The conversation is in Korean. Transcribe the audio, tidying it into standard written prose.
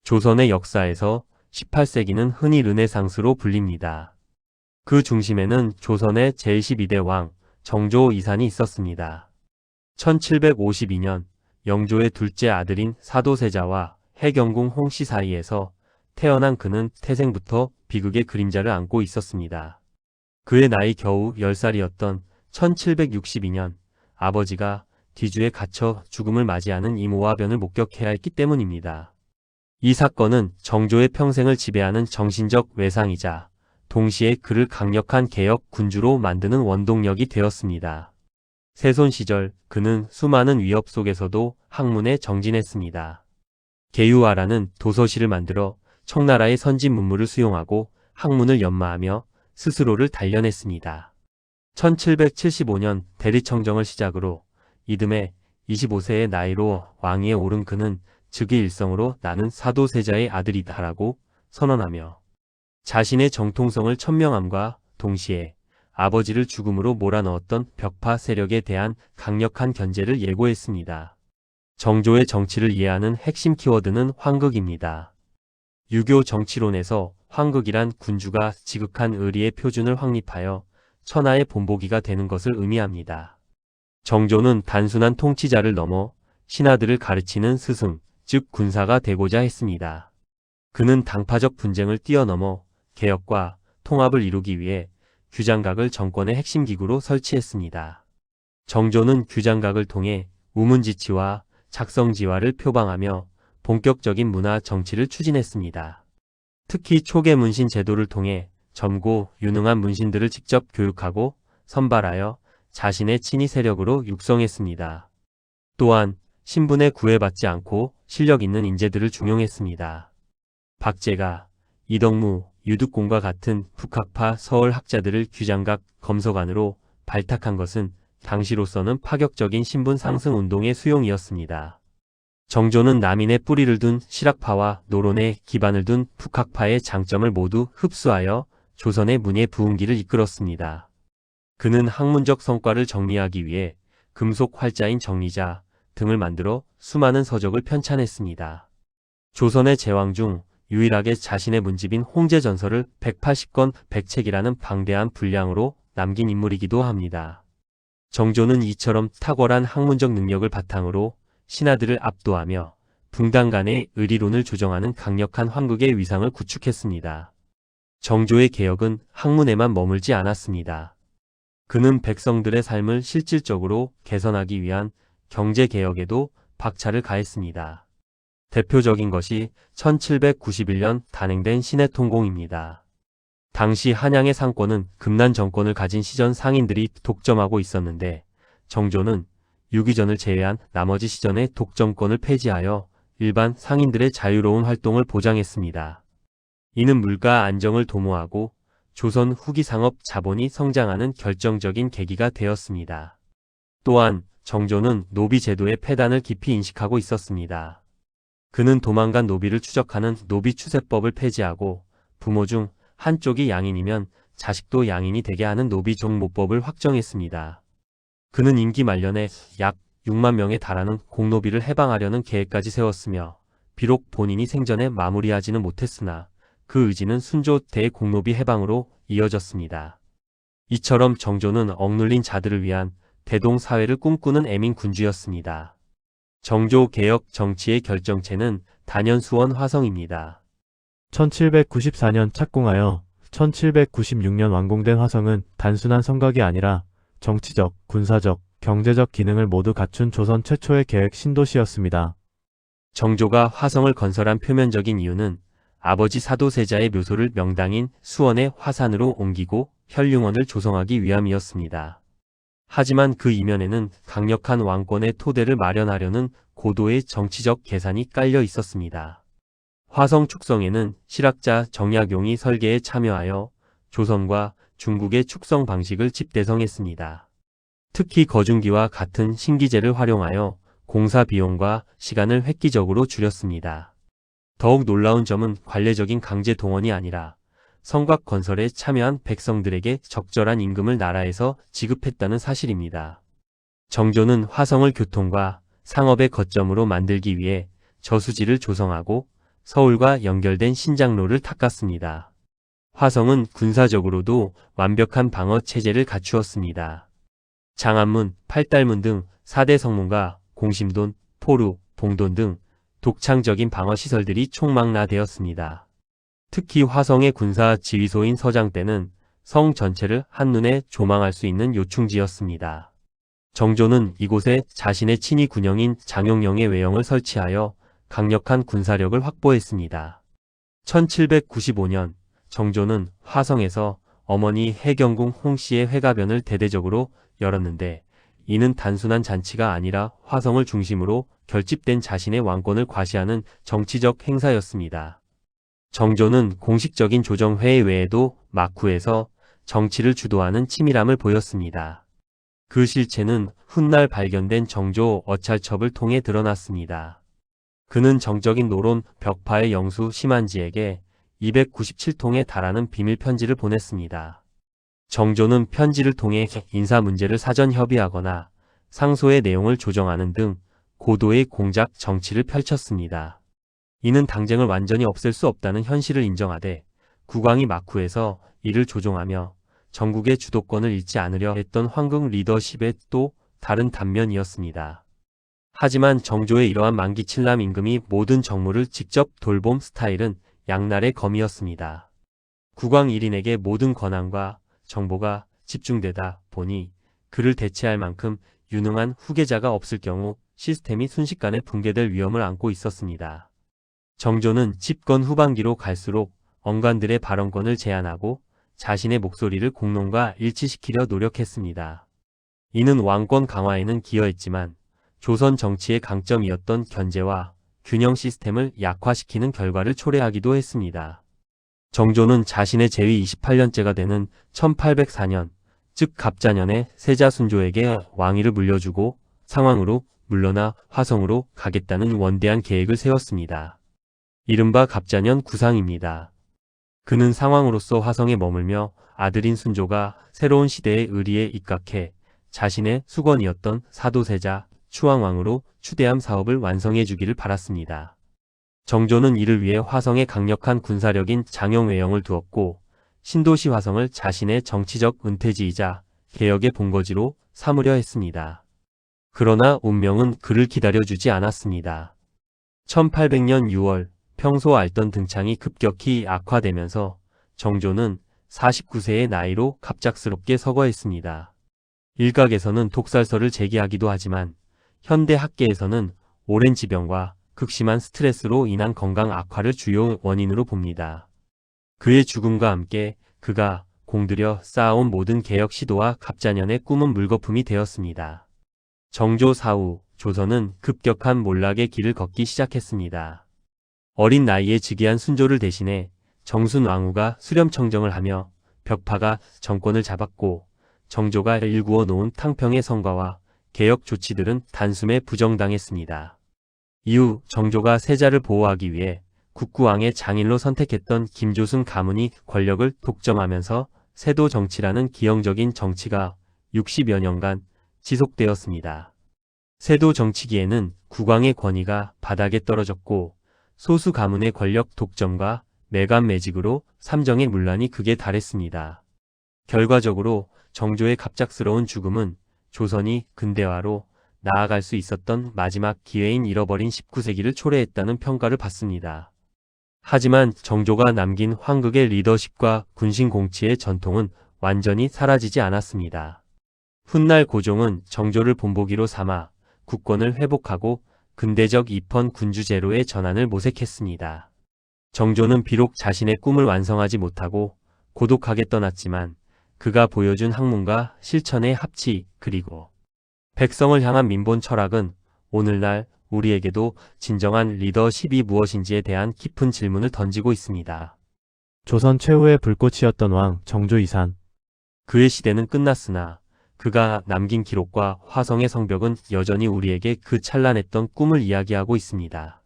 조선의 역사에서 18세기는 흔히 르네상스로 불립니다. 그 중심에는 조선의 제12대 왕 정조 이산이 있었습니다. 1752년 영조의 둘째 아들인 사도세자와 해경궁 홍씨 사이에서 태어난 그는 태생부터 비극의 그림자를 안고 있었습니다. 그의 나이 겨우 10살이었던 1762년 아버지가 뒤주에 갇혀 죽음을 맞이하는 이모와 변을 목격해야 했기 때문입니다. 이 사건은 정조의 평생을 지배하는 정신적 외상이자 동시에 그를 강력한 개혁 군주로 만드는 원동력이 되었습니다. 세손 시절 그는 수많은 위협 속에서도 학문에 정진했습니다. 개유화라는 도서시를 만들어 청나라의 선진 문물을 수용하고 학문을 연마하며 스스로를 단련했습니다. 1775년 대리청정을 시작으로 이듬해 25세의 나이로 왕위에 오른 그는 즉위일성으로 나는 사도세자의 아들이다라고 선언하며 자신의 정통성을 천명함과 동시에 아버지를 죽음으로 몰아넣었던 벽파 세력에 대한 강력한 견제를 예고했습니다. 정조의 정치를 이해하는 핵심 키워드는 환극입니다. 유교 정치론에서 환극이란 군주가 지극한 의리의 표준을 확립하여 천하의 본보기가 되는 것을 의미합니다. 정조는 단순한 통치자를 넘어 신하들을 가르치는 스승, 즉 군사가 되고자 했습니다. 그는 당파적 분쟁을 뛰어넘어 개혁과 통합을 이루기 위해 규장각을 정권의 핵심 기구로 설치했습니다. 정조는 규장각을 통해 우문지치와 작성지화를 표방하며 본격적인 문화 정치를 추진했습니다. 특히 초계 문신 제도를 통해 젊고 유능한 문신들을 직접 교육하고 선발하여 자신의 친위 세력으로 육성했습니다. 또한 신분에 구애받지 않고 실력 있는 인재들을 중용했습니다. 박제가, 이덕무, 유득공과 같은 북학파 서울 학자들을 규장각 검서관으로 발탁한 것은 당시로서는 파격적인 신분 상승 운동의 수용이었습니다. 정조는 남인의 뿌리를 둔 실학파와 노론의 기반을 둔 북학파의 장점을 모두 흡수하여 조선의 문예 부흥기를 이끌었습니다. 그는 학문적 성과를 정리하기 위해 금속 활자인 정리자 등을 만들어 수많은 서적을 편찬했습니다. 조선의 제왕 중 유일하게 자신의 문집인 홍제전설을 180권 100책이라는 방대한 분량으로 남긴 인물이기도 합니다. 정조는 이처럼 탁월한 학문적 능력을 바탕으로 신하들을 압도하며 분당 간의 의리론을 조정하는 강력한 황국의 위상을 구축했습니다. 정조의 개혁은 학문에만 머물지 않았습니다. 그는 백성들의 삶을 실질적으로 개선하기 위한 경제개혁에도 박차를 가했습니다. 대표적인 것이 1791년 단행된 신해통공입니다. 당시 한양의 상권은 금난 정권을 가진 시전 상인들이 독점하고 있었는데 정조는 유기전을 제외한 나머지 시전의 독점권을 폐지하여 일반 상인들의 자유로운 활동을 보장했습니다. 이는 물가 안정을 도모하고 조선 후기 상업 자본이 성장하는 결정적인 계기가 되었습니다. 또한 정조는 노비 제도의 폐단을 깊이 인식하고 있었습니다. 그는 도망간 노비를 추적하는 노비추세법을 폐지하고 부모 중 한쪽이 양인이면 자식도 양인이 되게 하는 노비종모법을 확정했습니다. 그는 임기 말년에 약 6만 명에 달하는 공노비를 해방하려는 계획까지 세웠으며 비록 본인이 생전에 마무리하지는 못했으나 그 의지는 순조 대공노비 해방으로 이어졌습니다. 이처럼 정조는 억눌린 자들을 위한 대동사회를 꿈꾸는 애민 군주였습니다. 정조 개혁 정치의 결정체는 단연수원 화성입니다. 1794년 착공하여 1796년 완공된 화성은 단순한 성곽이 아니라 정치적, 군사적, 경제적 기능을 모두 갖춘 조선 최초의 계획 신도시였습니다. 정조가 화성을 건설한 표면적인 이유는 아버지 사도세자의 묘소를 명당인 수원의 화산으로 옮기고 현룡원을 조성하기 위함이었습니다. 하지만 그 이면에는 강력한 왕권의 토대를 마련하려는 고도의 정치적 계산이 깔려 있었습니다. 화성 축성에는 실학자 정약용이 설계에 참여하여 조선과 중국의 축성 방식을 집대성했습니다. 특히 거중기와 같은 신기제를 활용하여 공사 비용과 시간을 획기적으로 줄였습니다. 더욱 놀라운 점은 관례적인 강제 동원이 아니라 성곽 건설에 참여한 백성들에게 적절한 임금을 나라에서 지급했다는 사실입니다. 정조는 화성을 교통과 상업의 거점으로 만들기 위해 저수지를 조성하고 서울과 연결된 신장로를 닦았습니다. 화성은 군사적으로도 완벽한 방어 체제를 갖추었습니다. 장안문, 팔달문 등 4대 성문과 공심돈, 포루, 봉돈 등 독창적인 방어 시설들이 총망라되었습니다. 특히 화성의 군사 지휘소인 서장대는 성 전체를 한눈에 조망할 수 있는 요충지였습니다. 정조는 이곳에 자신의 친위 군영인 장용영의 외영을 설치하여 강력한 군사력을 확보했습니다. 1795년 정조는 화성에서 어머니 해경궁 홍씨의 회가변을 대대적으로 열었는데 이는 단순한 잔치가 아니라 화성을 중심으로 결집된 자신의 왕권을 과시하는 정치적 행사였습니다. 정조는 공식적인 조정회의 외에도 막후에서 정치를 주도하는 치밀함을 보였습니다. 그 실체는 훗날 발견된 정조 어찰첩을 통해 드러났습니다. 그는 정적인 노론 벽파의 영수 심한지에게 297통에 달하는 비밀 편지를 보냈습니다. 정조는 편지를 통해 인사 문제를 사전 협의하거나 상소의 내용을 조정하는 등 고도의 공작 정치를 펼쳤습니다. 이는 당쟁을 완전히 없앨 수 없다는 현실을 인정하되 국왕이 막후에서 이를 조종하며 전국의 주도권을 잃지 않으려 했던 황궁 리더십의 또 다른 단면이었습니다. 하지만 정조의 이러한 만기칠남 임금이 모든 정무를 직접 돌봄 스타일은 양날의 검이었습니다. 국왕 1인에게 모든 권한과 정보가 집중되다 보니 그를 대체할 만큼 유능한 후계자가 없을 경우 시스템이 순식간에 붕괴될 위험을 안고 있었습니다. 정조는 집권 후반기로 갈수록 언관들의 발언권을 제한하고 자신의 목소리를 공론과 일치시키려 노력했습니다. 이는 왕권 강화에는 기여했지만 조선 정치의 강점이었던 견제와 균형 시스템을 약화시키는 결과를 초래하기도 했습니다. 정조는 자신의 재위 28년째가 되는 1804년, 즉 갑자년에 세자순조에게 왕위를 물려주고 상황으로 물러나 화성으로 가겠다는 원대한 계획을 세웠습니다. 이른바 갑자년 구상입니다. 그는 상황으로서 화성에 머물며 아들인 순조가 새로운 시대의 의리에 입각해 자신의 수건이었던 사도세자 추왕왕으로 추대함 사업을 완성해 주기를 바랐습니다. 정조는 이를 위해 화성에 강력한 군사력인 장영외영을 두었고 신도시 화성을 자신의 정치적 은퇴지이자 개혁의 본거지로 삼으려 했습니다. 그러나 운명은 그를 기다려주지 않았습니다. 1800년 6월 평소 앓던 등창이 급격히 악화되면서 정조는 49세의 나이로 갑작스럽게 서거했습니다. 일각에서는 독살설을 제기하기도 하지만 현대 학계에서는 오랜 지병과 극심한 스트레스로 인한 건강 악화를 주요 원인으로 봅니다. 그의 죽음과 함께 그가 공들여 쌓아온 모든 개혁 시도와 갑자년의 꿈은 물거품이 되었습니다. 정조 사후 조선은 급격한 몰락의 길을 걷기 시작했습니다. 어린 나이에 즉위한 순조를 대신해 정순 왕후가 수렴청정을 하며 벽파가 정권을 잡았고 정조가 일구어 놓은 탕평의 성과와 개혁 조치들은 단숨에 부정당했습니다. 이후 정조가 세자를 보호하기 위해 국구왕의 장인로 선택했던 김조순 가문이 권력을 독점하면서 세도 정치라는 기형적인 정치가 60여 년간 지속되었습니다. 세도 정치기에는 국왕의 권위가 바닥에 떨어졌고 소수 가문의 권력 독점과 매간매직으로 삼정의 문란이 극에 달했습니다. 결과적으로 정조의 갑작스러운 죽음은 조선이 근대화로 나아갈 수 있었던 마지막 기회인 잃어버린 19세기를 초래했다는 평가를 받습니다. 하지만 정조가 남긴 황극의 리더십과 군신 공치의 전통은 완전히 사라지지 않았습니다. 훗날 고종은 정조를 본보기로 삼아 국권을 회복하고 근대적 입헌 군주제로의 전환을 모색했습니다. 정조는 비록 자신의 꿈을 완성하지 못하고 고독하게 떠났지만 그가 보여준 학문과 실천의 합치 그리고 백성을 향한 민본 철학은 오늘날 우리에게도 진정한 리더십이 무엇인지에 대한 깊은 질문을 던지고 있습니다. 조선 최후의 불꽃이었던 왕 정조 이산. 그의 시대는 끝났으나 그가 남긴 기록과 화성의 성벽은 여전히 우리에게 그 찬란했던 꿈을 이야기하고 있습니다.